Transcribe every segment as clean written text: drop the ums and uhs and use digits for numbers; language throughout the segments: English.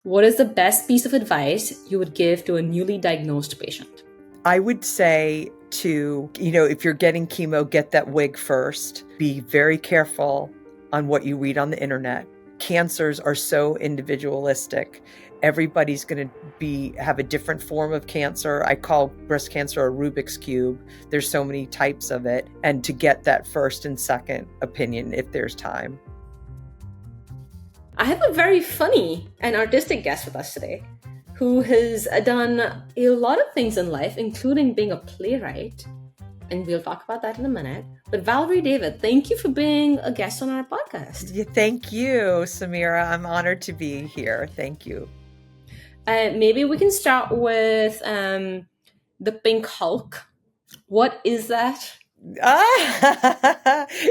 What is the best piece of advice you would give to a newly diagnosed patient? I would say if you're getting chemo, get that wig first. Be very careful on what you read on the internet. Cancers are so individualistic. Everybody's going to have a different form of cancer. I call breast cancer a Rubik's Cube. There's so many types of it. And to get that first and second opinion if there's time. I have a very funny and artistic guest with us today who has done a lot of things in life, including being a playwright. And we'll talk about that in a minute. But Valerie David, thank you for being a guest on our podcast. Yeah, thank you, Samira. I'm honored to be here. Thank you. Maybe we can start with the Pink Hulk. What is that?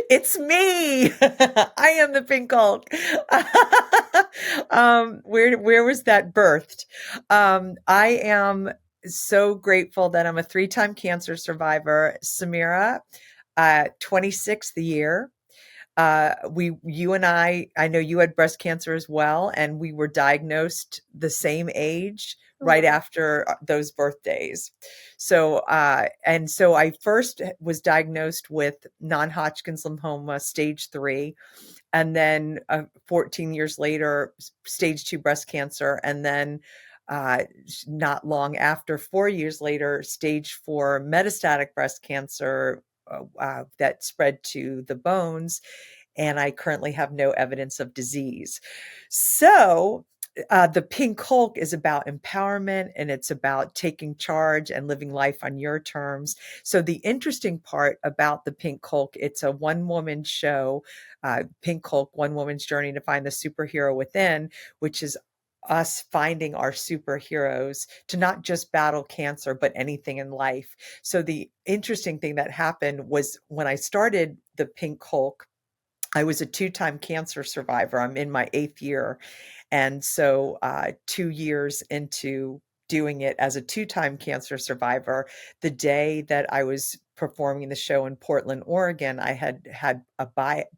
It's me. I am the Pink Hulk. Where was that birthed? I am so grateful that I'm a 3-time cancer survivor. Samira, 26th year. You and I know you had breast cancer as well, and we were diagnosed the same age right after those birthdays. So I first was diagnosed with non-Hodgkin's lymphoma, stage 3, and then 14 years later, stage 2 breast cancer, and then not long after, 4 years later, stage 4 metastatic breast cancer that spread to the bones. And I currently have no evidence of disease. So the Pink Hulk is about empowerment, and it's about taking charge and living life on your terms. So the interesting part about the Pink Hulk, it's a one-woman show, Pink Hulk, One Woman's Journey to Find the Superhero Within, which is us finding our superheroes to not just battle cancer, but anything in life. So the interesting thing that happened was when I started the Pink Hulk, I was a 2-time cancer survivor. I'm in my 8th year. And so 2 years into doing it as a 2-time cancer survivor, the day that I was performing the show in Portland, Oregon, I had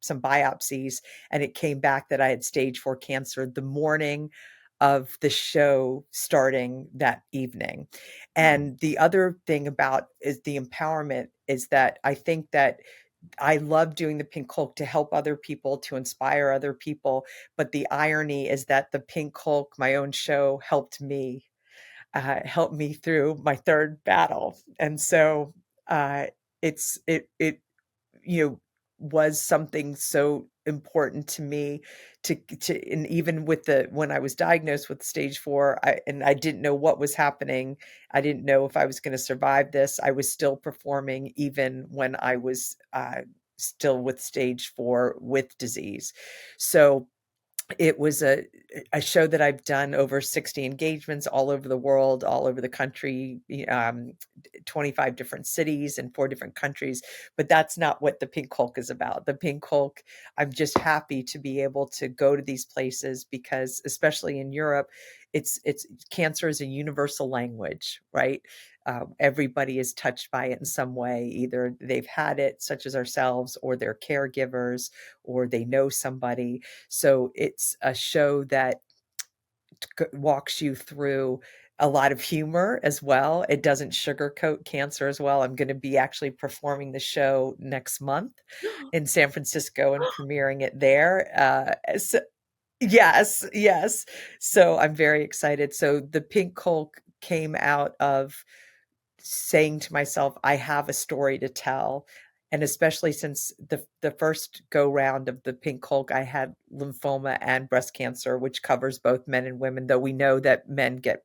some biopsies, and it came back that I had stage 4 cancer the morning of the show starting that evening. And the other thing about is the empowerment is that I think that I love doing the Pink Hulk to help other people, to inspire other people. But the irony is that the Pink Hulk, my own show, helped me through my 3rd battle. And so it was something so important to me and even when I was diagnosed with stage 4, I didn't know what was happening. I didn't know if I was going to survive this. I was still performing even when I was still with stage 4 with disease. So it was a show that I've done over 60 engagements all over the world, all over the country, 25 different cities and 4 different countries. But that's not what the Pink Hulk is about. The Pink Hulk, I'm just happy to be able to go to these places because, especially in Europe, it's cancer is a universal language, right? Everybody is touched by it in some way. Either they've had it, such as ourselves, or they're caregivers, or they know somebody. So it's a show that walks you through a lot of humor as well. It doesn't sugarcoat cancer as well. I'm going to be actually performing the show next month in San Francisco and premiering it there. Yes, yes. So I'm very excited. So the Pink Hulk came out of saying to myself, I have a story to tell. And especially since the first go round of the Pink Hulk, I had lymphoma and breast cancer, which covers both men and women, though we know that men get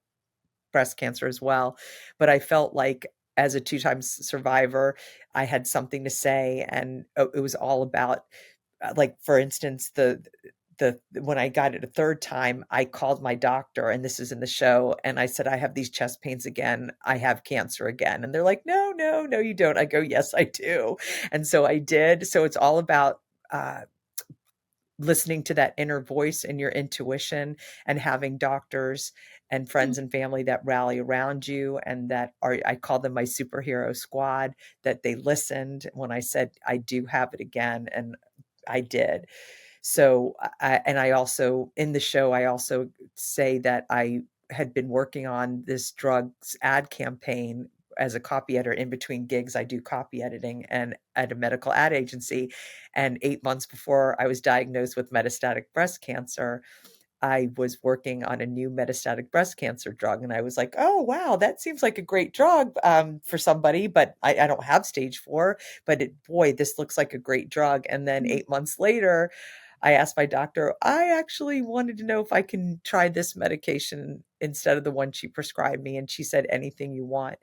breast cancer as well. But I felt like as a 2-time survivor, I had something to say. And it was all about, like, for instance, when I got it a 3rd time, I called my doctor, and this is in the show, and I said, I have these chest pains again. I have cancer again. And they're like, no, no, no, you don't. I go, yes, I do. And so I did. So it's all about listening to that inner voice and your intuition, and having doctors and friends and family that rally around you, and that I call them my superhero squad, that they listened when I said I do have it again. And I did. So, and I also, in the show, I also say that I had been working on this drugs ad campaign as a copy editor. In between gigs, I do copy editing and at a medical ad agency. And 8 months before I was diagnosed with metastatic breast cancer, I was working on a new metastatic breast cancer drug, and I was like, "Oh, wow, that seems like a great drug, for somebody, but I don't have stage 4, but boy, this looks like a great drug." And then 8 months later, I asked my doctor, "I actually wanted to know if I can try this medication instead of the one she prescribed me," and she said, "Anything you want."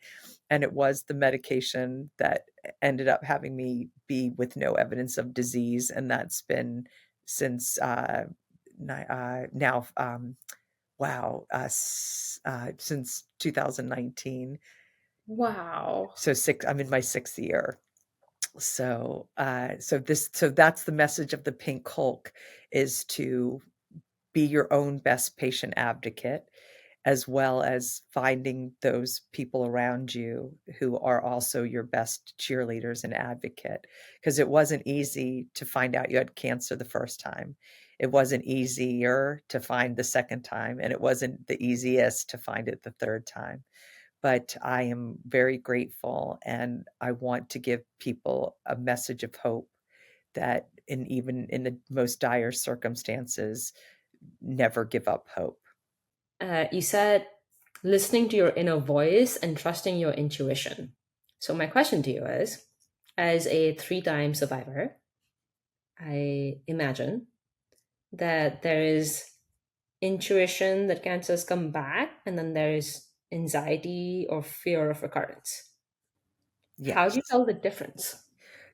And it was the medication that ended up having me be with no evidence of disease, and that's been since, now, wow, since 2019. Wow. So I'm in my 6th year. So that's the message of the Pink Hulk, is to be your own best patient advocate, as well as finding those people around you who are also your best cheerleaders and advocate. Because it wasn't easy to find out you had cancer the first time. It wasn't easier to find the second time, and it wasn't the easiest to find it the third time. But I am very grateful, and I want to give people a message of hope that even in the most dire circumstances, never give up hope. You said listening to your inner voice and trusting your intuition. So, my question to you is, as a three-time survivor, I imagine that there is intuition that cancers come back, and then there is anxiety or fear of recurrence. How do you Yes. tell the difference?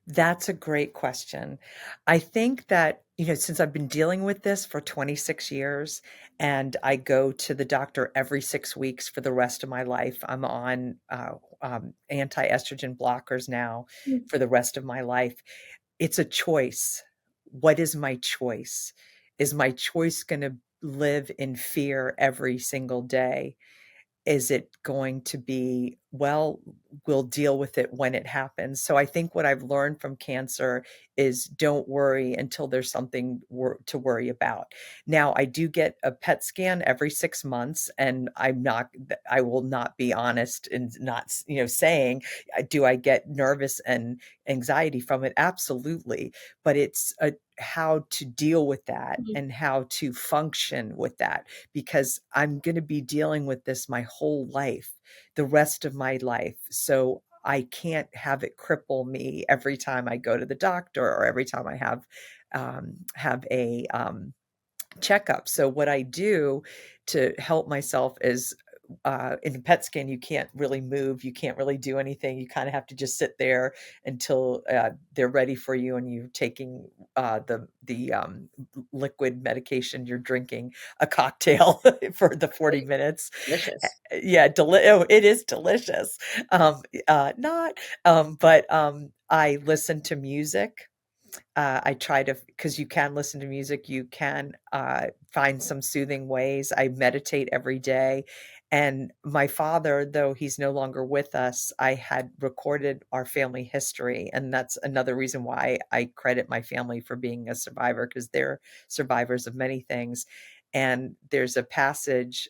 That's a great question. I think that, since I've been dealing with this for 26 years and I go to the doctor every 6 weeks for the rest of my life, I'm on anti estrogen blockers now Mm. for the rest of my life. It's a choice. What is my choice? Is my choice going to live in fear every single day? Is it going to be, well, we'll deal with it when it happens? So I think what I've learned from cancer is don't worry until there's something to worry about. Now, I do get a PET scan every 6 months, and I will not be honest and not, saying, do I get nervous and anxiety from it? Absolutely. But it's how to deal with that Mhm. and how to function with that, because I'm going to be dealing with this my whole life, the rest of my life. So I can't have it cripple me every time I go to the doctor or every time I have a checkup. So what I do to help myself is, in the PET scan, you can't really move, you can't really do anything. You kind of have to just sit there until they're ready for you, and you're taking the liquid medication. You're drinking a cocktail for the 40 minutes. Delicious. Yeah, oh, it is delicious. Not, but I listen to music. I try to, because you can listen to music, you can find some soothing ways. I meditate every day. And my father, though he's no longer with us, I had recorded our family history. And that's another reason why I credit my family for being a survivor, because they're survivors of many things. And there's a passage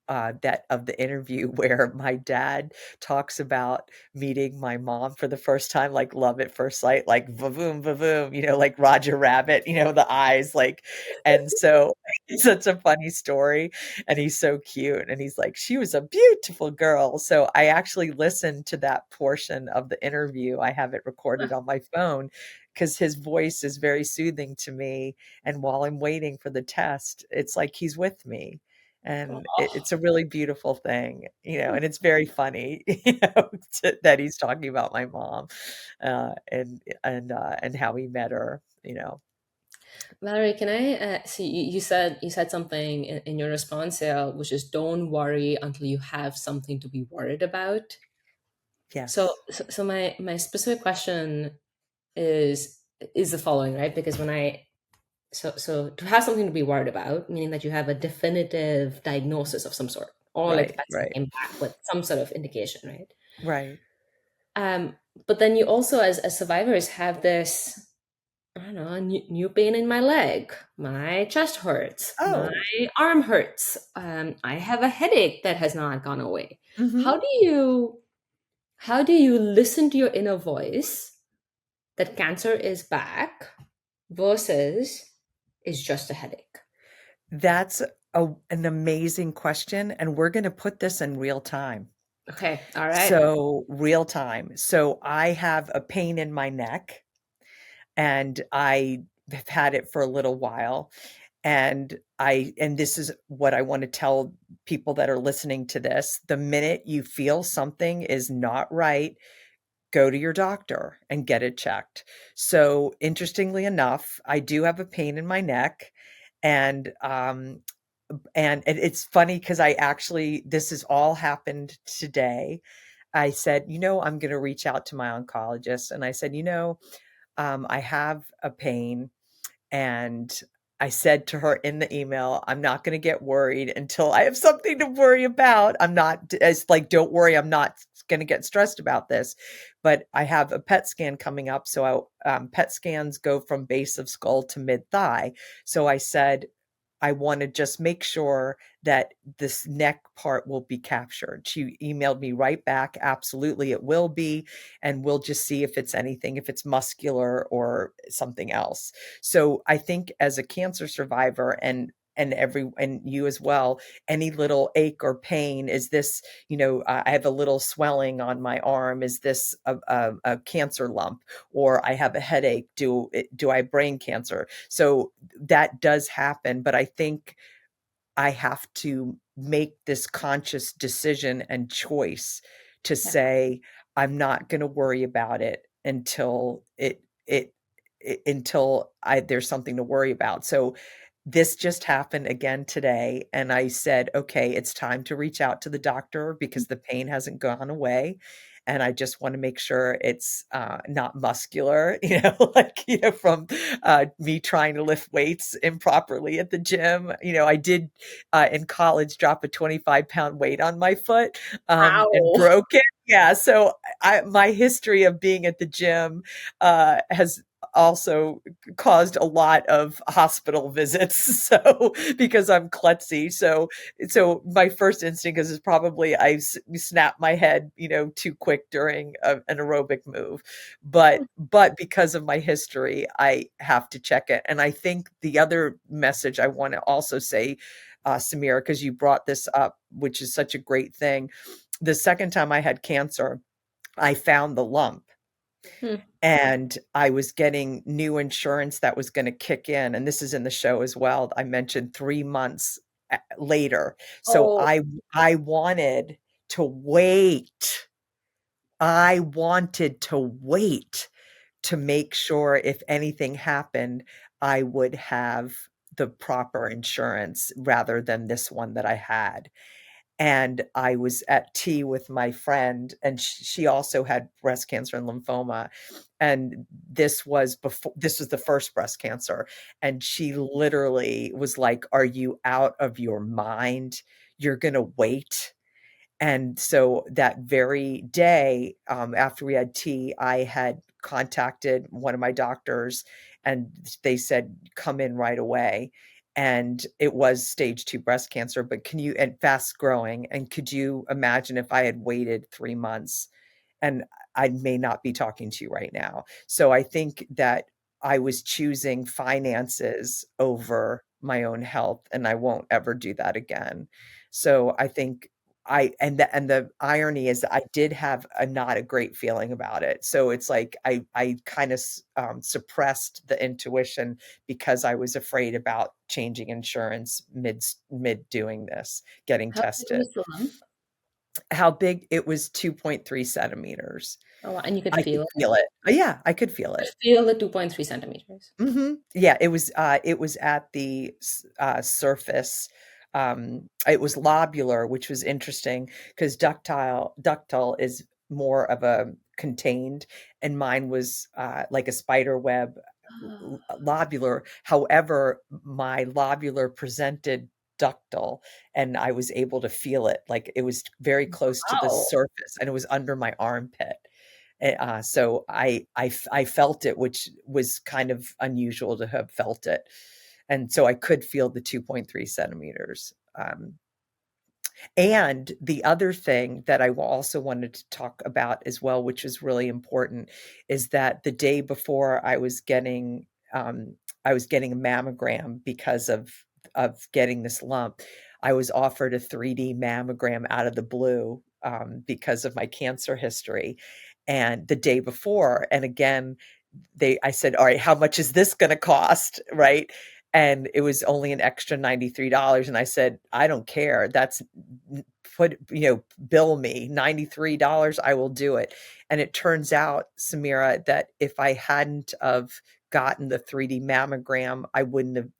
that of the interview where my dad talks about meeting my mom for the first time, like love at first sight, like va-voom, va-voom, like Roger Rabbit, the eyes, like, and so it's such a funny story. And he's so cute. And he's like, she was a beautiful girl. So I actually listened to that portion of the interview. I have it recorded on my phone because his voice is very soothing to me. And while I'm waiting for the test, it's like he's with me. And it's a really beautiful thing, and it's very funny, that he's talking about my mom, and how he met her. Valerie, can I see you said something in your response here, which is don't worry until you have something to be worried about. So, Yes, so, so my specific question is the following, right? Because when I so to have something to be worried about, meaning that you have a definitive diagnosis of some sort, or like right, that right, came back with some sort of indication, right? right. Um, but then you also, as survivors, have this. I don't know, a new pain in my leg. My chest hurts. My Oh, arm hurts. I have a headache that has not gone away. mhm. How do you how do you listen to your inner voice that cancer is back versus is just a headache? That's an amazing question, and we're gonna put this in real time. Okay, all right. So, real time. So, I have a pain in my neck, and I have had it for a little while, and this is what I wanna tell people that are listening to this. The minute you feel something is not right, go to your doctor and get it checked. So, interestingly enough, I do have a pain in my neck, and, it's funny because I actually this has all happened today. I said, I'm going to reach out to my oncologist. And I said, I have a pain. And I said to her in the email, I'm not going to get worried until I have something to worry about. I'm not, it's like, don't worry, I'm not going to get stressed about this. But I have a PET scan coming up. So PET scans go from base of skull to mid thigh. So I said, I want to just make sure that this neck part will be captured. She emailed me right back. Absolutely, it will be. And we'll just see if it's anything, if it's muscular or something else. So I think as a cancer survivor and you as well, any little ache or pain, is this, I have a little swelling on my arm, is this a cancer lump, or I have a headache, do I have brain cancer? So that does happen, but I think I have to make this conscious decision and choice to Yeah. say, I'm not going to worry about it until I there's something to worry about. So this just happened again today, and I said, okay, it's time to reach out to the doctor because the pain hasn't gone away. And I just want to make sure it's not muscular, like, from me trying to lift weights improperly at the gym. I did in college drop a 25-pound weight on my foot and Ow. broke it. Yeah. So my history of being at the gym has also caused a lot of hospital visits. So because I'm klutzy. So my first instinct is probably snapped my head, too quick during an aerobic move. But because of my history, I have to check it. And I think the other message I want to also say, Samira, because you brought this up, which is such a great thing. The second time I had cancer, I found the lump, Hmm. and I was getting new insurance that was going to kick in. And this is in the show as well. I mentioned 3 months later. So Oh, I wanted to wait. I wanted to wait to make sure if anything happened, I would have the proper insurance rather than this one that I had. And I was at tea with my friend, and she also had breast cancer and lymphoma. And this was the first breast cancer. And she literally was like, "Are you out of your mind? You're going to wait." And so that very day, after we had tea, I had contacted one of my doctors, and they said, come in right away. And it was stage 2 breast cancer, but and fast growing. And could you imagine if I had waited 3 months? And I may not be talking to you right now. So I think that I was choosing finances over my own health, and I won't ever do that again. So I think the irony is that I did have a not a great feeling about it. So it's like I kind of suppressed the intuition because I was afraid about changing insurance mid doing this, getting how big tested. was the lump? How big? It was 2.3 centimeters. Oh, wow, and you could I could feel it. feel it. Yeah, I could feel it. Feel the 2.3 centimeters. Yeah, it was at the surface. It was lobular, which was interesting because ductile is more of a contained, and mine was like a spider web lobular. However, my lobular presented ductal, and I was able to feel it. Like it was very close to the Wow. surface, and it was under my armpit. So I felt it, which was kind of unusual to have felt it. And so I could feel the 2.3 centimeters. And the other thing that I also wanted to talk about as well, which is really important, is that the day before I was getting a mammogram because of getting this lump. I was offered a 3D mammogram out of the blue because of my cancer history. And the day before, and again, I said, all right, how much is this going to cost? Right. And it was only an extra $93. And I said, I don't care. That's bill me $93. I will do it. And it turns out, Samira, that if I hadn't of gotten the 3D mammogram,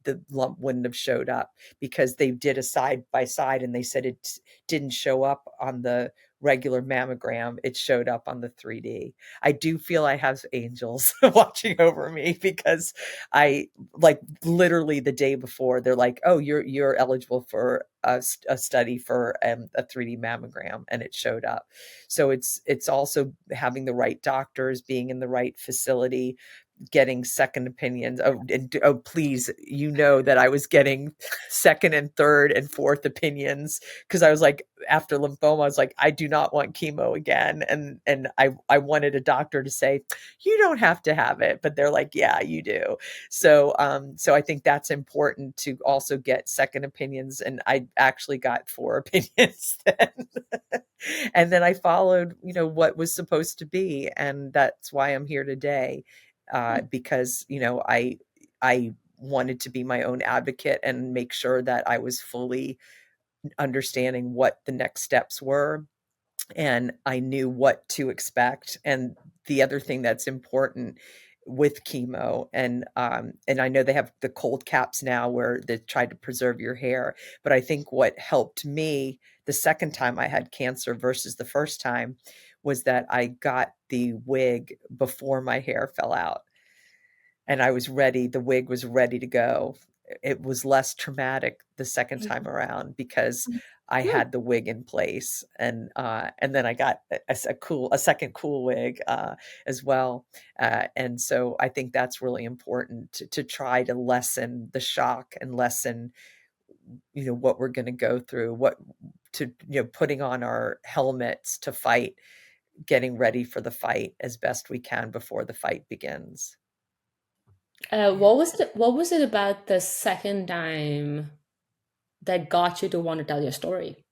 the lump wouldn't have showed up, because they did a side by side and they said it didn't show up on the regular mammogram. It showed up on the 3D. I do feel I have angels watching over me, because I, like, literally the day before, they're like, "Oh, you're eligible for a study for a 3D mammogram," and it showed up. So it's also having the right doctors, being in the right facility, getting second opinions. Oh, please, that I was getting second and third and fourth opinions, because I was like, after lymphoma, I was like, I do not want chemo again. And I wanted a doctor to say, you don't have to have it, but they're like, yeah, you do. So I think that's important, to also get second opinions. And I actually got four opinions then. And then I followed, what was supposed to be. And that's why I'm here today, because I wanted to be my own advocate and make sure that I was fully understanding what the next steps were, and I knew what to expect. And the other thing that's important with chemo, and I know they have the cold caps now where they try to preserve your hair, but I think what helped me the second time I had cancer versus the first time was that I got the wig before my hair fell out, and I was ready. The wig was ready to go. It was less traumatic the second time around, because I had the wig in place, and then I got a second cool wig as well. And so I think that's really important, to try to lessen the shock and lessen, what we're going to go through, putting on our helmets to fight, getting ready for the fight as best we can before the fight begins. Yeah. What was it about the second time that got you to want to tell your story?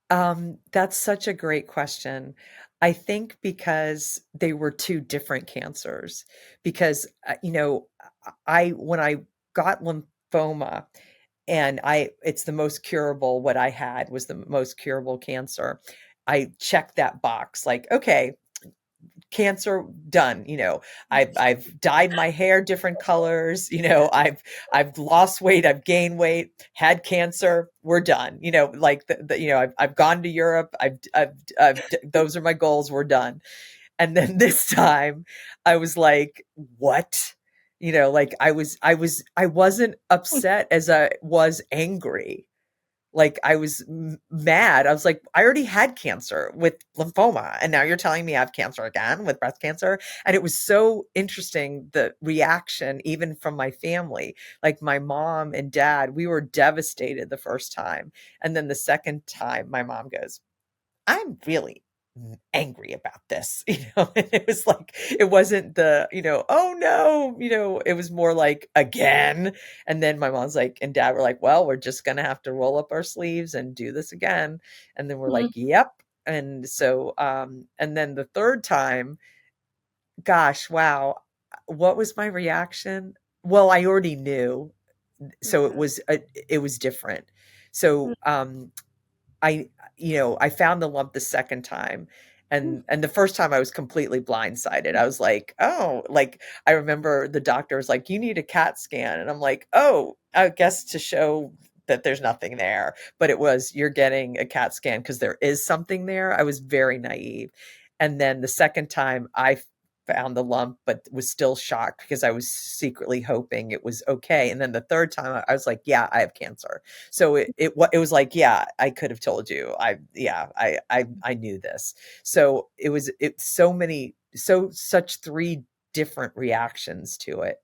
That's such a great question. I think because they were two different cancers. Because, when I got lymphoma, and it's the most curable, what I had was the most curable cancer. I checked that box, like, okay, cancer done. I've dyed my hair different colors. I've lost weight, I've gained weight, had cancer, we're done. Like I've gone to Europe, I've those are my goals, we're done. And then this time I was like, what? Like I wasn't upset as I was angry. Like, I was mad. I was like, I already had cancer with lymphoma, and now you're telling me I have cancer again with breast cancer. And it was so interesting, the reaction, even from my family. Like, my mom and dad, we were devastated the first time. And then the second time, my mom goes, I'm really angry about this. And it was like, it wasn't the, oh no, it was more like, again. And then my mom's like, and dad were like, well, we're just going to have to roll up our sleeves and do this again. And then we're like, yep. And so, and then the third time, gosh, wow, what was my reaction? Well, I already knew. So it was different. So, I I found the lump the second time, and the first time I was completely blindsided. I was like, "Oh," like, I remember the doctor was like, "You need a CAT scan." And I'm like, "Oh, I guess to show that there's nothing there." But it was, "You're getting a CAT scan because there is something there." I was very naive. And then the second time I found the lump, but was still shocked because I was secretly hoping it was okay. And then the third time I was like, yeah, I have cancer. So it was like, yeah, I could have told you. I knew this. So it's such three different reactions to it.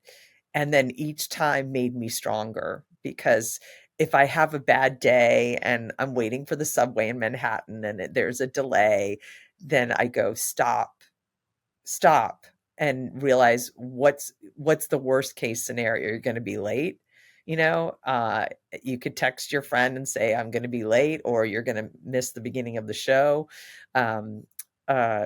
And then each time made me stronger because if I have a bad day and I'm waiting for the subway in Manhattan and there's a delay, then I go, stop, and realize what's the worst case scenario. You're going to be late. You could text your friend and say, I'm going to be late, or you're going to miss the beginning of the show. Um,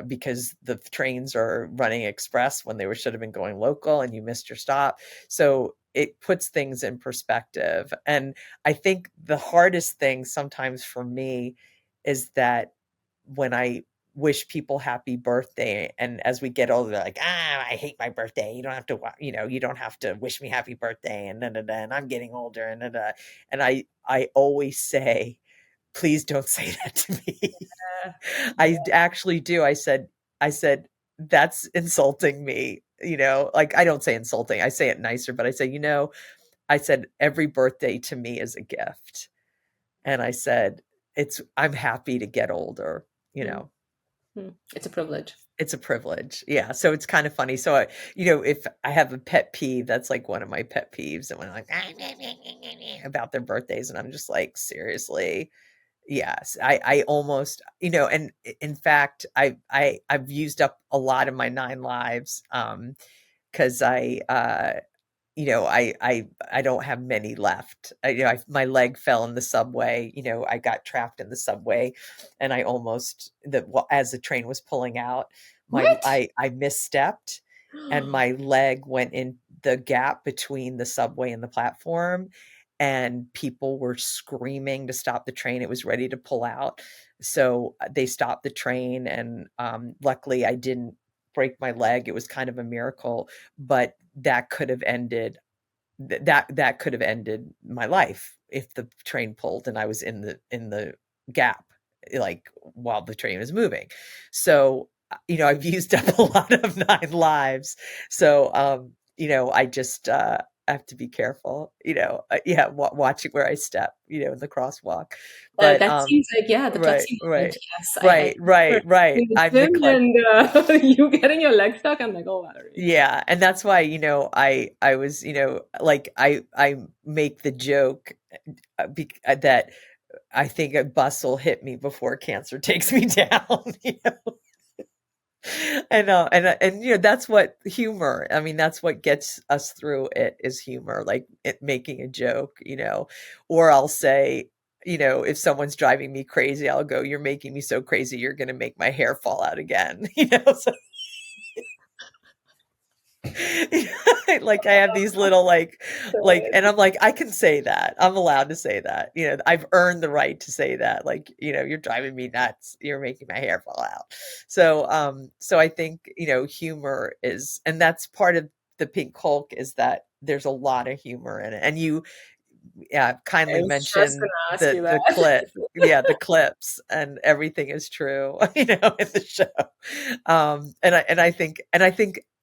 because the trains are running express when they should have been going local and you missed your stop. So it puts things in perspective. And I think the hardest thing sometimes for me is that when I wish people happy birthday, and as we get older, they're like, I hate my birthday. You don't have to, you don't have to wish me happy birthday, and and I'm getting older, and I always say, please don't say that to me. I actually do. I said, that's insulting me. Like, I don't say insulting. I say it nicer, but I say, I said, every birthday to me is a gift. And I said, I'm happy to get older, you Mm. know. It's a privilege. It's a privilege. Yeah. So it's kind of funny. So if I have a pet peeve, that's like one of my pet peeves, and when I'm like about their birthdays, and I'm just like, seriously. Yes, I almost, and in fact, I've used up a lot of my 9 lives, because I don't have many left. My leg fell in the subway. I got trapped in the subway, and I almost as the train was pulling out, What? I misstepped, and my leg went in the gap between the subway and the platform, and people were screaming to stop the train. It was ready to pull out, so they stopped the train, and luckily I didn't break my leg. It was kind of a miracle, but that could have ended that could have ended my life if the train pulled and I was in the gap, like, while the train was moving. So, I've used up a lot of 9 lives. So, I just have to be careful, yeah, watching where I step, in the crosswalk. But That seems like, yeah, the right, klutzy moment. right, Yes, I right, right, remember right. in the I'm the gym clutch. and you getting your leg stuck. I'm like, oh, Valerie. Yeah, and that's why, I was, like, I make the joke, that I think a bus will hit me before cancer takes me down. That's what humor. I mean, that's what gets us through it, is humor, like making a joke, or I'll say, if someone's driving me crazy, I'll go, "You're making me so crazy, you're going to make my hair fall out again." So like, I have these little, and I'm like, I can say that. I'm allowed to say that. I've earned the right to say that. Like, you're driving me nuts. You're making my hair fall out. So I think, humor is, and that's part of the Pink Hulk, is that there's a lot of humor in it. And you, yeah, I kindly was just mentioned gonna ask you the that. clip. Yeah, the clips, and everything is true, in the show.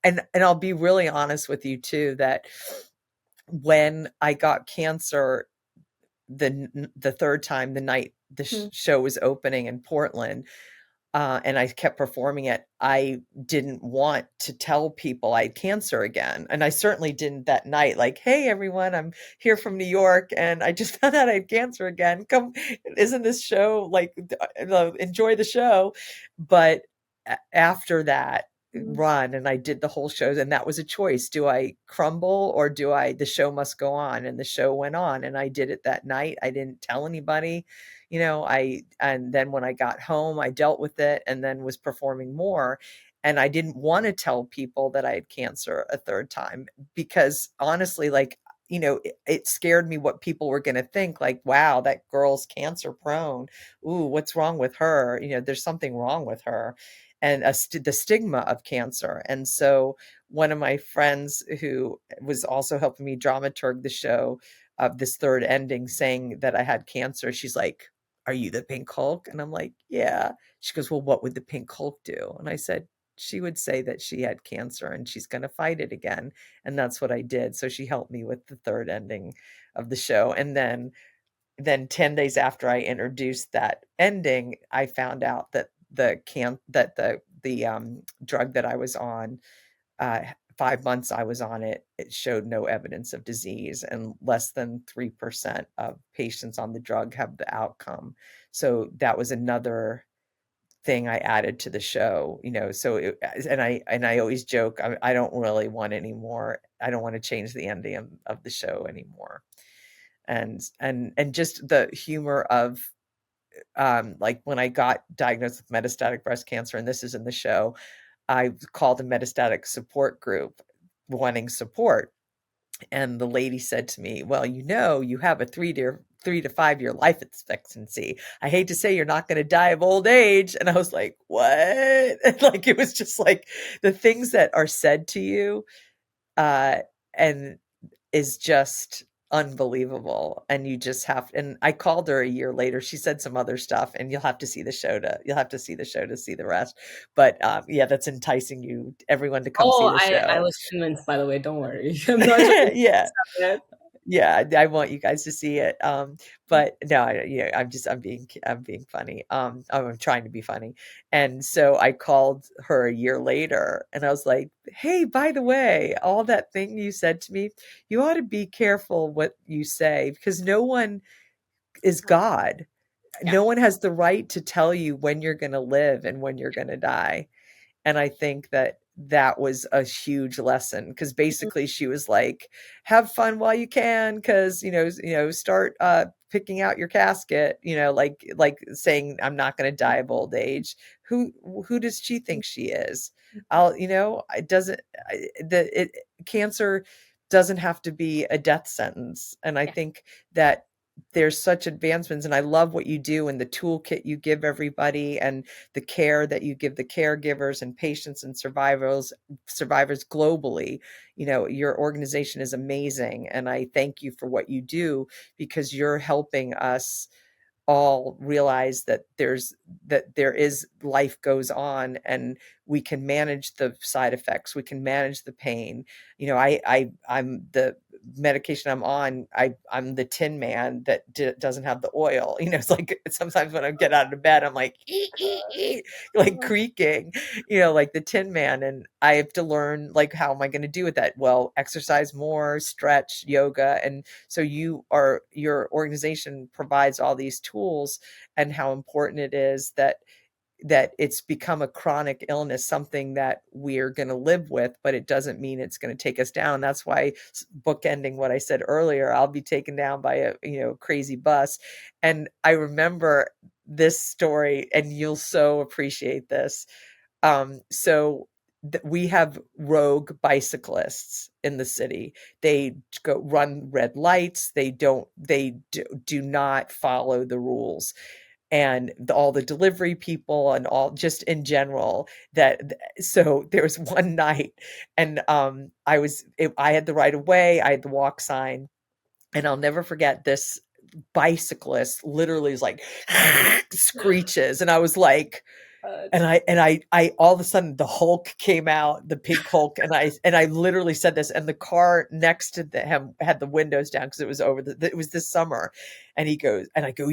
And I'll be really honest with you too, that when I got cancer, the third time, the night the Hmm. show was opening in Portland, and I kept performing it, I didn't want to tell people I had cancer again. And I certainly didn't that night, like, hey, everyone, I'm here from New York and I just found out I had cancer again. Come, isn't this show like, enjoy the show? But after that Mhm. run, and I did the whole show, and that was a choice. Do I crumble, or the show must go on? And the show went on, and I did it that night. I didn't tell anybody. And then when I got home, I dealt with it, and then was performing more. And I didn't want to tell people that I had cancer a third time, because honestly, like, it scared me what people were going to think, like, wow, that girl's cancer prone. Ooh, what's wrong with her? There's something wrong with her. And the stigma of cancer. And so one of my friends, who was also helping me dramaturg the show of this third ending, saying that I had cancer, she's like, are you the Pink Hulk? And I'm like, yeah. She goes, well, what would the Pink Hulk do? And I said, she would say that she had cancer and she's going to fight it again. And that's what I did. So she helped me with the third ending of the show. And then 10 days after I introduced that ending, I found out that the drug that I was on, 5 months I was on it, it showed no evidence of disease, and less than 3% of patients on the drug have the outcome. So that was another thing I added to the show, so and I always joke, I don't really want any more. I don't want to change the ending of the show anymore. And just the humor of, like when I got diagnosed with metastatic breast cancer, and this is in the show, I called a metastatic support group wanting support. And the lady said to me, well, you have a 3 to 5 year life expectancy. I hate to say you're not going to die of old age. And I was like, what? And like, it was just like the things that are said to you, uh, and is just unbelievable. And you just have, and I called her a year later. She said some other stuff, and you'll have to see the show to see the rest. But yeah, that's enticing everyone to come see Oh, the I show. was convinced, by the way. Don't worry. I'm not trying to Yeah. yet. Yeah, I want you guys to see it. But no, yeah, I'm being funny. I'm trying to be funny. And so I called her a year later and I was like, "Hey, by the way, all that thing you said to me, you ought to be careful what you say because no one is God. Yeah. No one has the right to tell you when you're going to live and when you're going to die." And I think that that was a huge lesson because basically she was like, have fun while you can because start picking out your casket, like saying I'm not going to die of old age. Who does she think she is? It doesn't cancer doesn't have to be a death sentence. And I Yeah. think that there's such advancements, and I love what you do and the toolkit you give everybody and the care that you give the caregivers and patients and survivors globally. Your organization is amazing, and I thank you for what you do because you're helping us all realize that there is life goes on, and we can manage the side effects, we can manage the pain. I'm the medication I'm on, I'm the tin man that doesn't have the oil. It's like sometimes when I get out of bed I'm like like creaking, like the tin man, and I have to learn, like, how am I going to do with that? Well, exercise more, stretch, yoga. And so your organization provides all these tools, and how important it is that it's become a chronic illness, something that we're going to live with, but it doesn't mean it's going to take us down. That's why, bookending what I said earlier, I'll be taken down by a crazy bus. And I remember this story, and you'll so appreciate this. So we have rogue bicyclists in the city. They go run red lights. They do not follow the rules, and all the delivery people and all, just in general. So there was one night, and I had the right of way, I had the walk sign, and I'll never forget this bicyclist literally is like screeches, and I was like, and I all of a sudden the Hulk came out, the pink Hulk, and I literally said this, and the car next to him had the windows down because it was it was this summer, and he goes, and I go,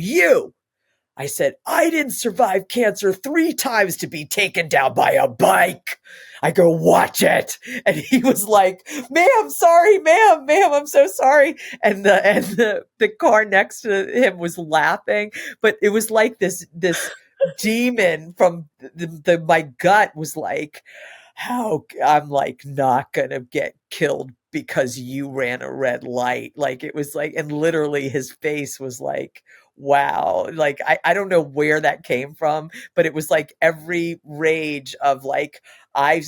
I said, I didn't survive cancer 3 times to be taken down by a bike. I go, watch it. And he was like, ma'am, sorry, ma'am, I'm so sorry. And the car next to him was laughing, but it was like this demon from my gut was like, how I'm like not gonna get killed because you ran a red light. Like, it was like, and literally his face was like, wow. Like, I don't know where that came from, but it was like every rage of like, I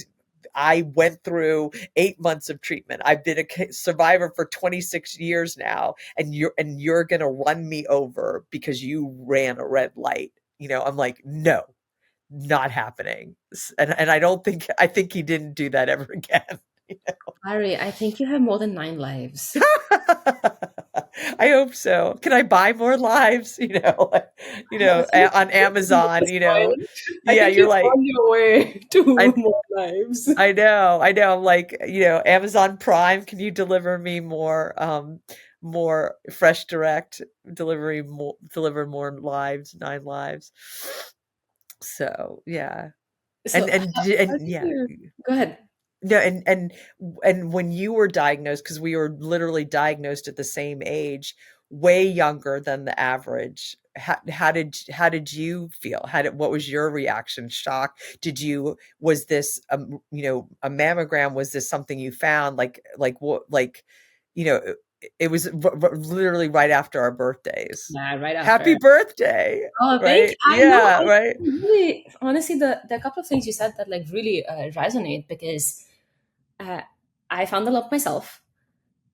went through 8 months of treatment. I've been a survivor for 26 years now, and you're gonna run me over because you ran a red light. I'm like, no, not happening. And I think he didn't do that ever again. Ari, I think you have more than 9 lives. I hope so. Can I buy more lives? I think On at Amazon, this point, I yeah, think you're you're like, on your way to I, more lives. I know. I'm like, Amazon Prime, can you deliver me more fresh direct delivery, deliver more lives, 9 lives. So, yeah. So how And did yeah. you go ahead? No, and when you were diagnosed, because we were literally diagnosed at the same age, way younger than the average. How did you feel? What was your reaction? Shock? Was this a mammogram? Was this something you found? Like what? It was literally right after our birthdays. Yeah, right Happy after. birthday! Oh, thank you. Right? I know. Yeah. I Right. really, honestly, the couple of things you said that like really resonate because uh, I found the love myself,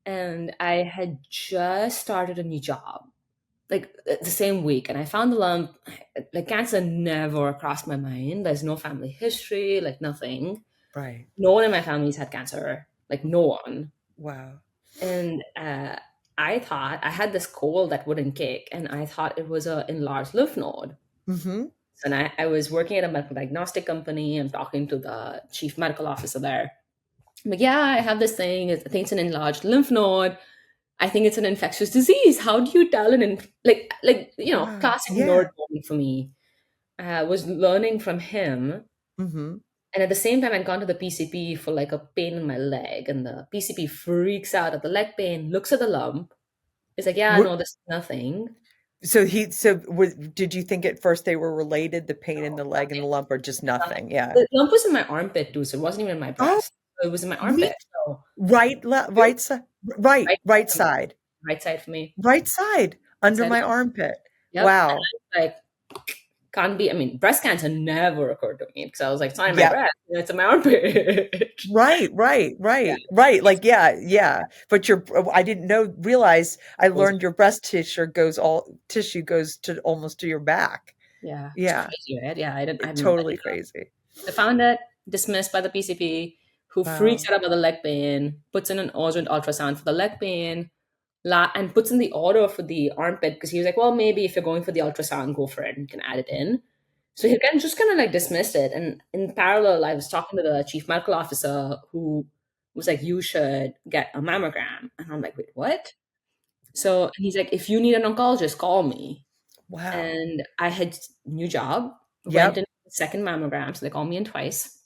and I had just started a new job like the same week, and I found the lump. Like cancer never crossed my mind. There's no family history, like nothing. Right. No one in my family's had cancer, like no one. Wow. And I thought I had this cold that wouldn't kick, and I thought it was a enlarged lymph node. Mm-hmm. And I was working at a medical diagnostic company. I'm talking to the chief medical officer there. I'm like, yeah, I have this thing. I think it's an enlarged lymph node. I think it's an infectious disease. How do you tell Wow. classic nerd Yeah. moment for me. I was learning from him. Mm-hmm. And at the same time, I'd gone to the PCP for like a pain in my leg. And the PCP freaks out at the leg pain, looks at the lump. It's like, yeah, no, this is nothing. Did you think at first they were related, the pain in the leg and the lump, or just Nothing. nothing? Yeah. The lump was in my armpit too, so it wasn't even in my Oh, breast. So it was in my me armpit. So right side, right, right side, right side for me. right side Right under side. my armpit. Yep. And Wow. I was like, can't be. I mean, breast cancer never occurred to me because I was like, it's not in my Yeah. breast. It's in my armpit. Yeah. Right. Like, yeah, yeah. But I didn't realize. I Goes, learned your breast tissue goes to almost to your back. yeah. It's Yeah. crazy, right? Yeah. I didn't Totally crazy. I found it dismissed by the PCP, who freaks Wow. out about the leg pain, puts in an urgent ultrasound for the leg pain, and puts in the order for the armpit because he was like, well, maybe if you're going for the ultrasound, go for it and you can add it in. So he kind of like dismissed it. And in parallel, I was talking to the chief medical officer who was like, you should get a mammogram. And I'm like, wait, what? So he's like, if you need an oncologist, call me. Wow. And I had new job, went Yep. in second mammogram, so they called me in twice.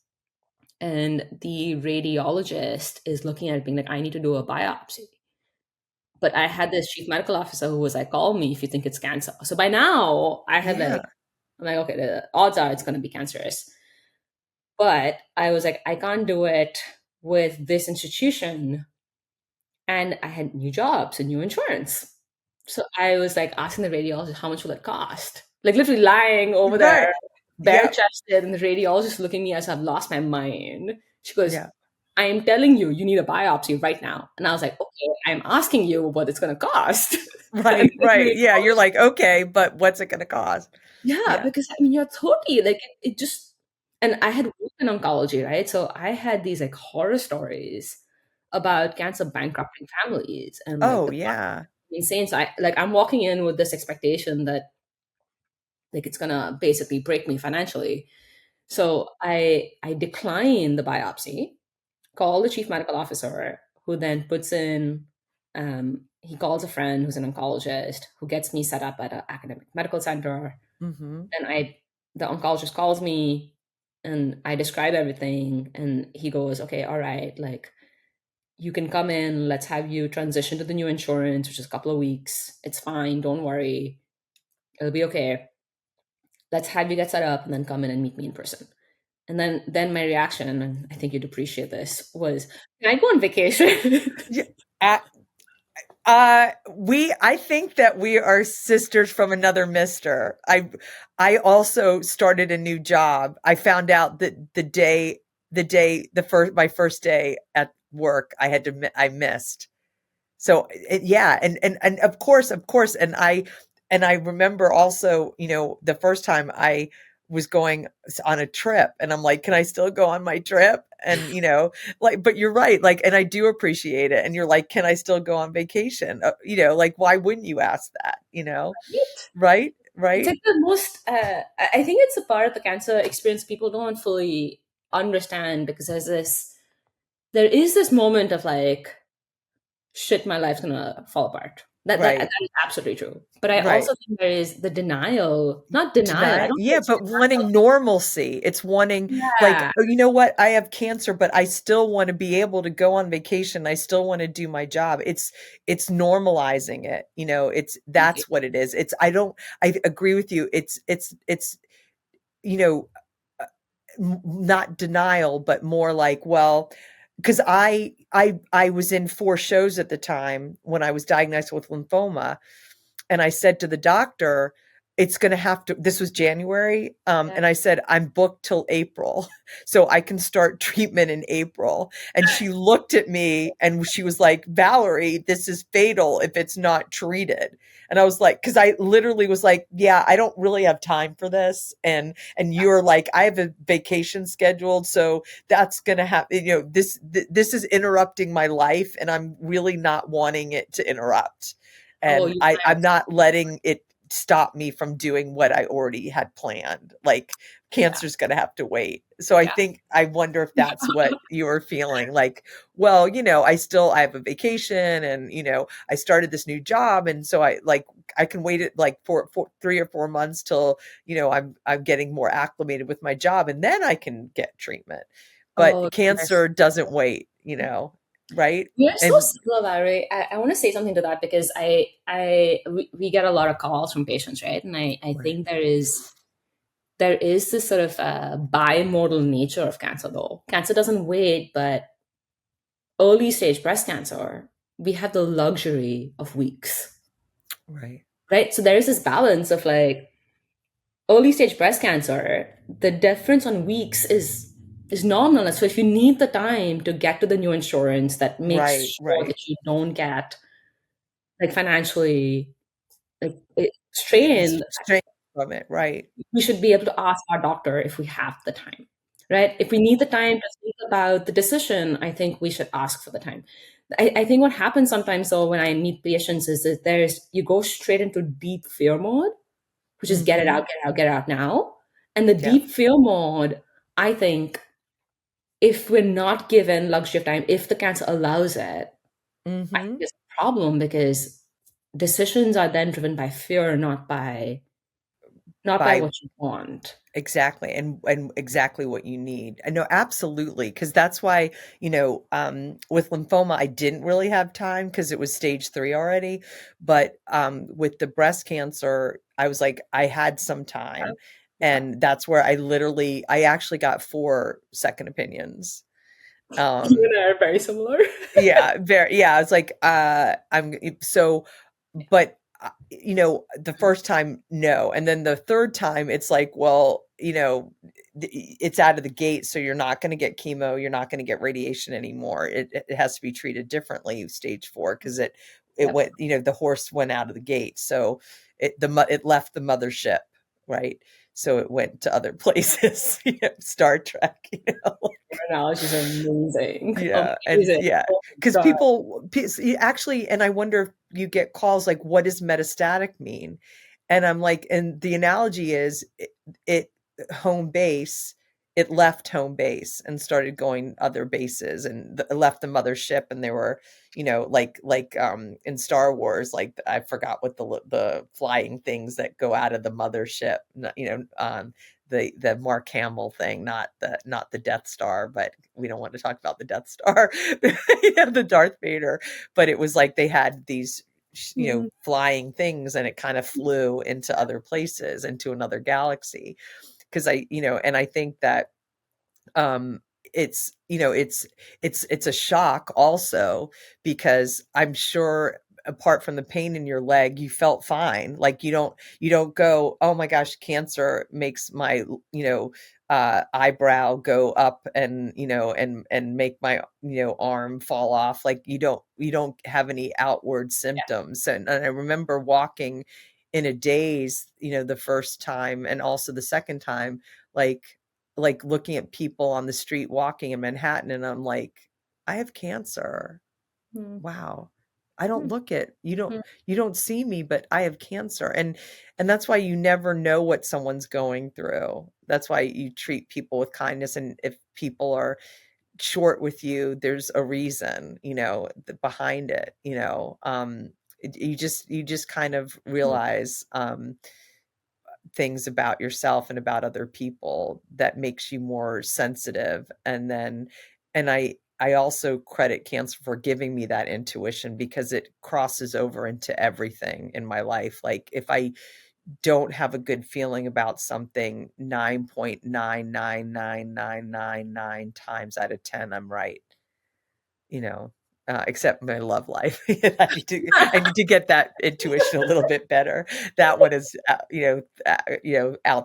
And the radiologist is looking at it being like, I need to do a biopsy. But I had this chief medical officer who was like, call me if you think it's cancer. So by now I had Yeah. like, I'm like, okay, the odds are it's going to be cancerous. But I was like, I can't do it with this institution. And I had new jobs and new insurance. So I was like asking the radiologist, how much will it cost? Like literally lying over Right. there, bare Yep. chested, and the radiologist looking at me as I've lost my mind. She goes, Yeah. I am telling you, you need a biopsy right now. And I was like, okay, I'm asking you what it's going to cost. And Right. the Right. Yeah. You're radiologist, like, okay, but what's it going to cost? yeah, Yeah. because I mean, you're 30. Like it just, and I had worked in oncology, right? So I had these like horror stories about cancer bankrupting families and like Oh, the yeah. insane. So I'm walking in with this expectation that like it's gonna basically break me financially. So I decline the biopsy, call the chief medical officer, who then puts in he calls a friend who's an oncologist who gets me set up at an academic medical center. Hmm. And the oncologist calls me and I describe everything and he goes, okay, all right, like you can come in, let's have you transition to the new insurance, which is a couple of weeks. It's fine, don't worry. It'll be okay. Let's have you get set up and then come in and meet me in person. And then my reaction, and I think you'd appreciate this, was, can I go on vacation? Yeah. I think that we are sisters from another mister. I also started a new job. I found out that my first day at work, I missed. So yeah. And of course. And I remember also, the first time was going on a trip, and I'm like, can I still go on my trip? And like, but you're right, like, and I do appreciate it. And you're like, can I still go on vacation? Like, why wouldn't you ask that? Right, It's right, like the most, I think it's a part of the cancer experience people don't fully understand, because there is this moment of like, shit, my life's gonna fall apart. That right, is absolutely true. But I right. also think there is the denial, not denial. I Deny, don't think yeah, it's but wanting normalcy. It's wanting, like, yeah. oh, you know what? I have cancer, but I still want to be able to go on vacation. I still want to do my job. It's normalizing it. That's what it is. I agree with you. It's you know not denial, but more like, well, because I was in 4 shows at the time when I was diagnosed with lymphoma, and I said to the doctor, it's going to have to, this was January. Yeah. And I said, I'm booked till April. So I can start treatment in April. And she looked at me and she was like, Valerie, this is fatal if it's not treated. And I was like, cause I literally was like, yeah, I don't really have time for this. And you're like, I have a vacation scheduled. So that's going to happen. This is interrupting my life, and I'm really not wanting it to interrupt, Oh, and you I'm not letting it stop me from doing what I already had planned. Like, yeah. cancer's going to have to wait. So Yeah. I wonder if that's what you were feeling like. Well, I have a vacation, and, I started this new job. And so I can wait it like for 3 or 4 months till, I'm getting more acclimated with my job, and then I can get treatment. But Oh, yes. cancer doesn't wait, right? You're so And similar, Valerie. I want to say something to that, because we get a lot of calls from patients, right? And I right, think there is this sort of bimodal nature of cancer, though. Cancer doesn't wait, but early stage breast cancer, we have the luxury of weeks, right. right? So there is this balance of like, early stage breast cancer, the difference on weeks is nominal. So if you need the time to get to the new insurance that makes Right, sure right. that you don't get like financially like strained, Straight from it, right. we should be able to ask our doctor if we have the time, right? If we need the time to think about the decision, I think we should ask for the time. I think what happens sometimes, though, when I meet patients is that you go straight into deep fear mode, which is get it Mhm. out, get it out, get it out now. And the Yeah. deep fear mode, I think, if we're not given luxury of time, if the cancer allows it, I think Mhm. it's a problem, because decisions are then driven by fear, not by By what you want. exactly, and exactly what you need. I know, absolutely, because that's why, with lymphoma, I didn't really have time because it was stage 3 already. But, with the breast cancer, I was like, I had some Yeah. time, Yeah. and that's where I actually got 4 second opinions. You Um and I are very similar. Yeah, very, yeah, it's like, so, but, the first time, no, and then the third time, it's like, well, it's out of the gate, so you're not gonna get chemo, you're not gonna get radiation anymore. It has to be treated differently, stage 4, because it Yep. went, the horse went out of the gate, so it left the mothership, right? So it went to other places, Star Trek, Your analogies are amazing. yeah, and Amazing. yeah, Oh my because God. actually, and I wonder if you get calls like, "What does metastatic mean?" And I'm like, and the analogy is it home base, it left home base and started going other bases, and left the mothership, and there were, in Star Wars, like, I forgot what the flying things that go out of the mothership, the Mark Hamill thing, not the Death Star, but we don't want to talk about the Death Star, the Darth Vader. But it was like they had these, Mhm. flying things, and it kind of flew into other places, into another galaxy. Because and I think that, um, it's, it's a shock also, because I'm sure, apart from the pain in your leg, you felt fine. Like, you don't go, oh my gosh, cancer makes my, eyebrow go up, and, and make my, arm fall off. Like, you don't have any outward symptoms. And I remember walking in a daze, the first time and also the second time, like looking at people on the street walking in Manhattan, and I'm like, I have cancer. Mm. Wow. I don't Mm. look it. Mm. You don't see me, but I have cancer. And that's why you never know what someone's going through. That's why you treat people with kindness. And if people are short with you, there's a reason, behind it, you just kind of Mm. realize things about yourself and about other people that makes you more sensitive. And I also credit cancer for giving me that intuition, because it crosses over into everything in my life. Like if I don't have a good feeling about something 9.99999 times out of 10, I'm right. you know, except my love life. I need to get that intuition a little bit better. That one is, out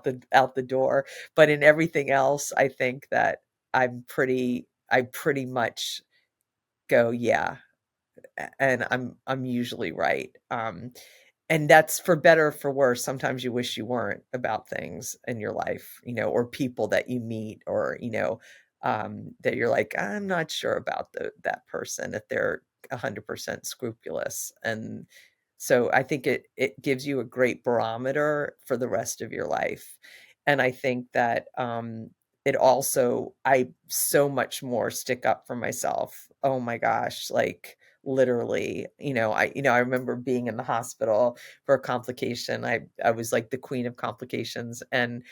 the door. But in everything else, I think that I pretty much go, yeah, and I'm usually right. And that's for better or for worse. Sometimes you wish you weren't, about things in your life, or people that you meet, or that you're like, I'm not sure about that person, if they're 100% scrupulous. And so I think it gives you a great barometer for the rest of your life. And I think that it also, I so much more stick up for myself. Oh my gosh, like literally, I remember being in the hospital for a complication. I was like the queen of complications, and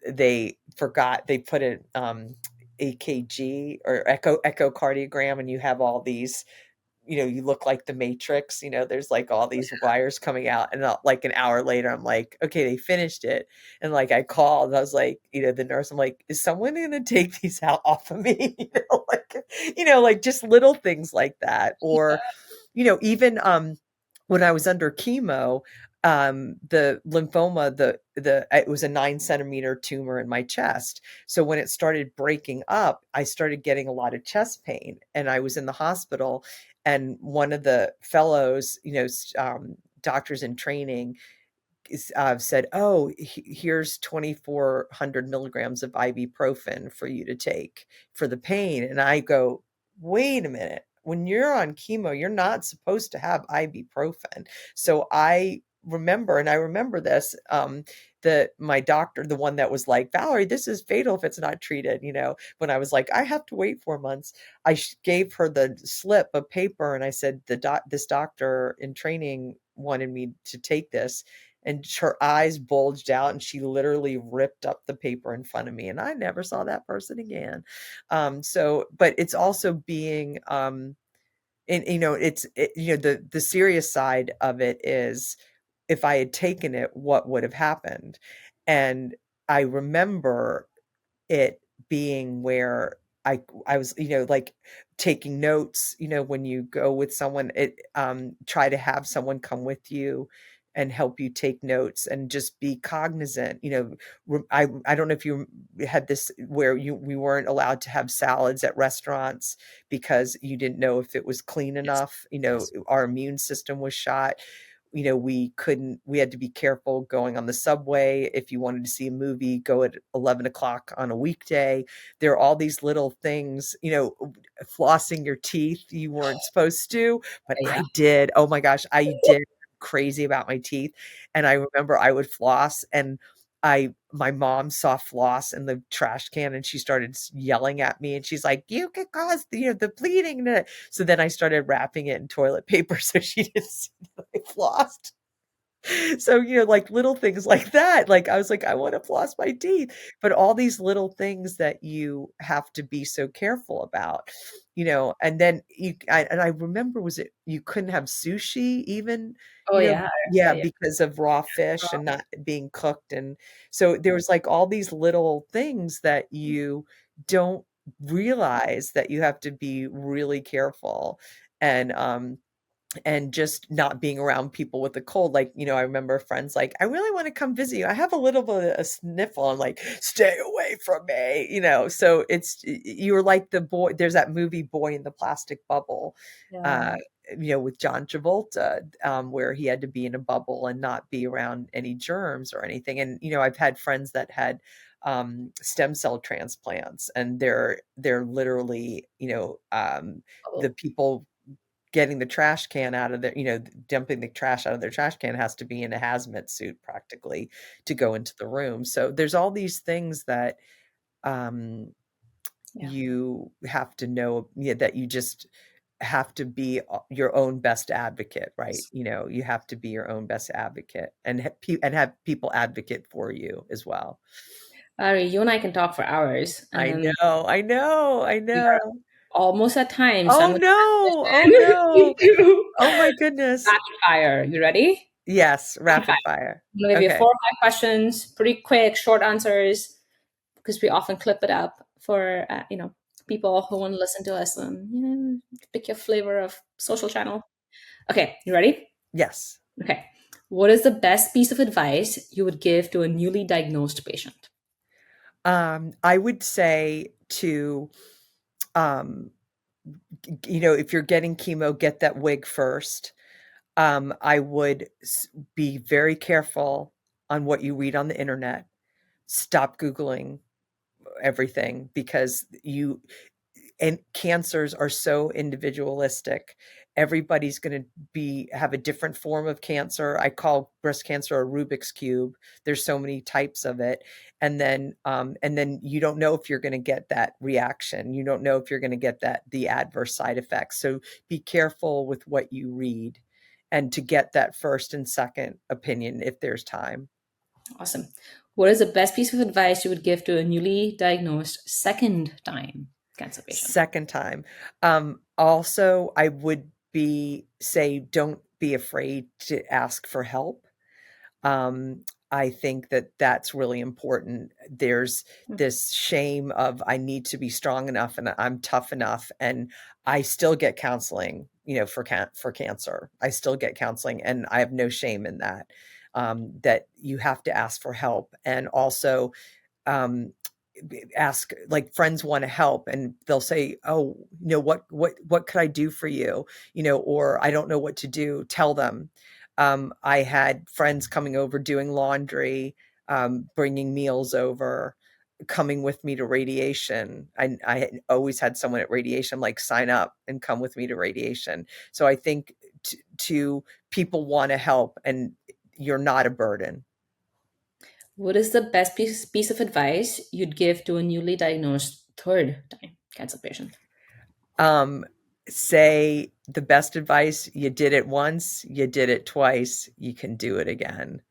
they put an EKG or echocardiogram, and you have all these, you look like the Matrix, there's like all these wires coming out. And like an hour later, I'm like, okay, they finished it. And like I called, I was like, the nurse, I'm like, is someone going to take these out off of me? Like just little things like that. Or, even when I was under chemo, the lymphoma, it was a 9 centimeter tumor in my chest. So when it started breaking up, I started getting a lot of chest pain, and I was in the hospital. And one of the fellows, doctors in training, said, "Oh, here's 2,400 milligrams of ibuprofen for you to take for the pain." And I go, "Wait a minute. When you're on chemo, you're not supposed to have ibuprofen." So I remember this, that my doctor, the one that was like, "Valerie, this is fatal if it's not treated," when I was like, I have to wait 4 months, I gave her the slip of paper, and I said, this doctor in training wanted me to take this. And her eyes bulged out, and she literally ripped up the paper in front of me, and I never saw that person again. But it's also being, and the serious side of it is, if I had taken it, what would have happened? And I remember it being where I was, like taking notes, when you go with someone, try to have someone come with you and help you take notes, and just be cognizant. I don't know if you had this, where we weren't allowed to have salads at restaurants because you didn't know if it was clean Yes. enough. Yes. Our immune system was shot. We had to be careful going on the subway. If you wanted to see a movie, go at 11 o'clock on a weekday. There are all these little things, flossing your teeth, you weren't supposed to, but Yeah. I did. Oh my gosh, I did. Crazy about my teeth. And I remember I would floss, and my mom saw floss in the trash can, and she started yelling at me, and she's like, "You could cause the bleeding." So then I started wrapping it in toilet paper so she didn't see that I flossed. So, like little things like that. Like I was like, I want to floss my teeth. But all these little things that you have to be so careful about, and then and I remember, was it, you couldn't have sushi even, Oh yeah. yeah, Yeah. because of raw fish and not being cooked. And so there was like all these little things that you don't realize, that you have to be really careful. And just not being around people with a cold. Like, I remember friends like, I really want to come visit you. I have a little bit of a sniffle. I'm like, stay away from me, So you're like the boy, there's that movie Boy in the Plastic Bubble. Yeah. Uh, with John Travolta, where he had to be in a bubble and not be around any germs or anything. And, I've had friends that had stem cell transplants, and they're literally, the Oh, people getting the trash can out of their, dumping the trash out of their trash can has to be in a hazmat suit practically to go into the room. So there's all these things that um, yeah. you have to know, that you just have to be your own best advocate, right? You have to be your own best advocate, and and have people advocate for you as well. Larry, you and I can talk for hours, I and know, I know, I we are know. almost at time, so I'm Oh going no, oh to no. transition Oh my to goodness. rapid fire. You ready? Yes, Rapid fire. rapid fire. I'm going to give you Okay. 4 or 5 questions, pretty quick, short answers, because we often clip it up for people who want to listen to us and pick your flavor of social channel. Okay, you ready? Yes. Okay. What is the best piece of advice you would give to a newly diagnosed patient? I would say to, um, if you're getting chemo, get that wig first. I would be very careful on what you read on the internet. Stop Googling everything, because and cancers are so individualistic. Everybody's going to have a different form of cancer. I call breast cancer a Rubik's cube. There's so many types of it. And then you don't know if you're going to get that reaction. You don't know if you're going to get the adverse side effects. So be careful with what you read, and to get that first and second opinion if there's time. Awesome. What is the best piece of advice you would give to a newly diagnosed second time cancer patient? Second time. Also, I would say, don't be afraid to ask for help. I think that that's really important. There's this shame of, I need to be strong enough and I'm tough enough, and I still get counseling, for cancer. I still get counseling, and I have no shame in that. That you have to ask for help, and also um, ask, like, friends want to help, and they'll say, oh, what could I do for you, or I don't know what to do. Tell them. I had friends coming over, doing laundry, bringing meals over, coming with me to radiation. I had always had someone at radiation, like, sign up and come with me to radiation. So I think to people want to help, and you're not a burden. What is the best piece of advice you'd give to a newly diagnosed third time cancer patient? Um, Say the best advice: you did it once, you did it twice, you can do it again.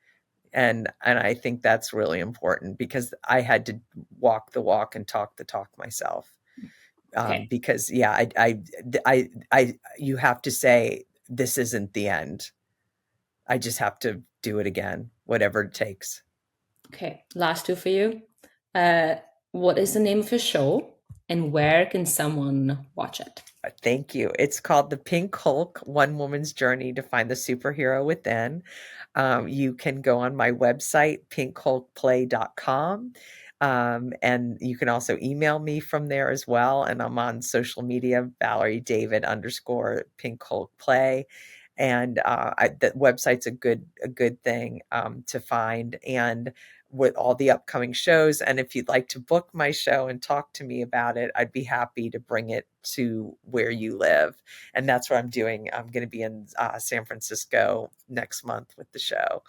And I think that's really important, because I had to walk the walk and talk the talk myself. Okay. Because yeah, you have to say, this isn't the end. I just have to do it again, whatever it takes. Okay. Last two for you. Uh, what is the name of your show and where can someone watch it? Thank you. It's called The Pink Hulk: One Woman's Journey to Find the Superhero Within. You can go on my website, pinkhulkplay.com. And you can also email me from there as well. And I'm on social media, Valerie David _ Pink Hulk Play. And the website's a good thing to find, and with all the upcoming shows. And if you'd like to book my show and talk to me about it, I'd be happy to bring it to where you live. And that's what I'm doing. I'm going to be in San Francisco next month with the show,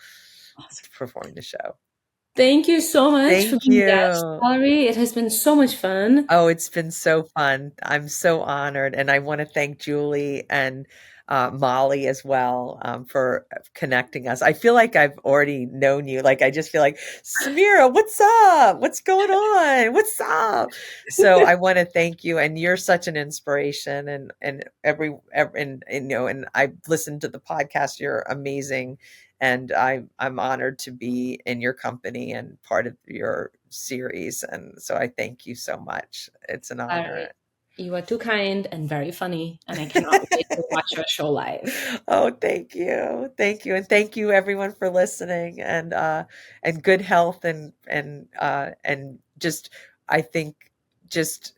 Awesome. performing the show. Thank you so much for Thank being a guest, you. Valerie. It has been so much fun. Oh, it's been so fun. I'm so honored. And I want to thank Julie and Molly as well, for connecting us. I feel like I've already known you. Like, I just feel like, Samira, what's up? What's going on? What's up? So I want to thank you. And you're such an inspiration. And and I've listened to the podcast. You're amazing. And I'm honored to be in your company and part of your series. And so I thank you so much. It's an Valerie, honor. you are too kind and very funny, and I cannot wait to watch your show live. Oh, thank you. Thank you. And thank you everyone for listening, and good health, and just, I think, just,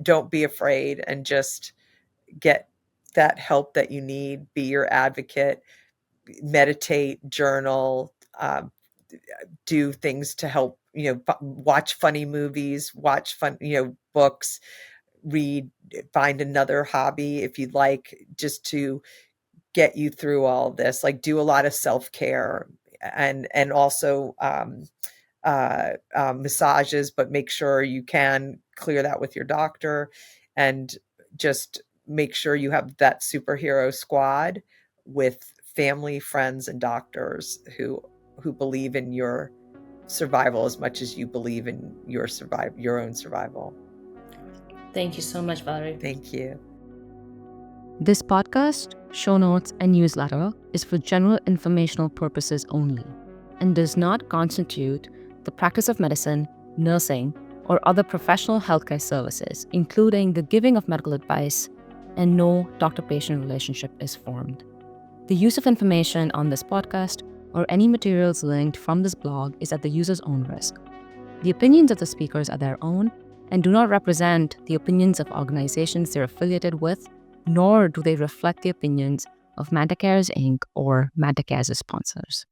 don't be afraid, and just get that help that you need, be your advocate, meditate, journal, do things to help, watch funny movies, watch fun, books, read, find another hobby if you'd like, just to get you through all of this. Like, do a lot of self-care, and also massages, but make sure you can clear that with your doctor, and just make sure you have that superhero squad with family, friends, and doctors who believe in your survival as much as you believe in your own survival. Thank you so much, Valerie. Thank you. This podcast, show notes, and newsletter is for general informational purposes only and does not constitute the practice of medicine, nursing, or other professional healthcare services, including the giving of medical advice, and no doctor-patient relationship is formed. The use of information on this podcast or any materials linked from this blog is at the user's own risk. The opinions of the speakers are their own and do not represent the opinions of organizations they're affiliated with, nor do they reflect the opinions of Mantacares Inc. or Mantacares' sponsors.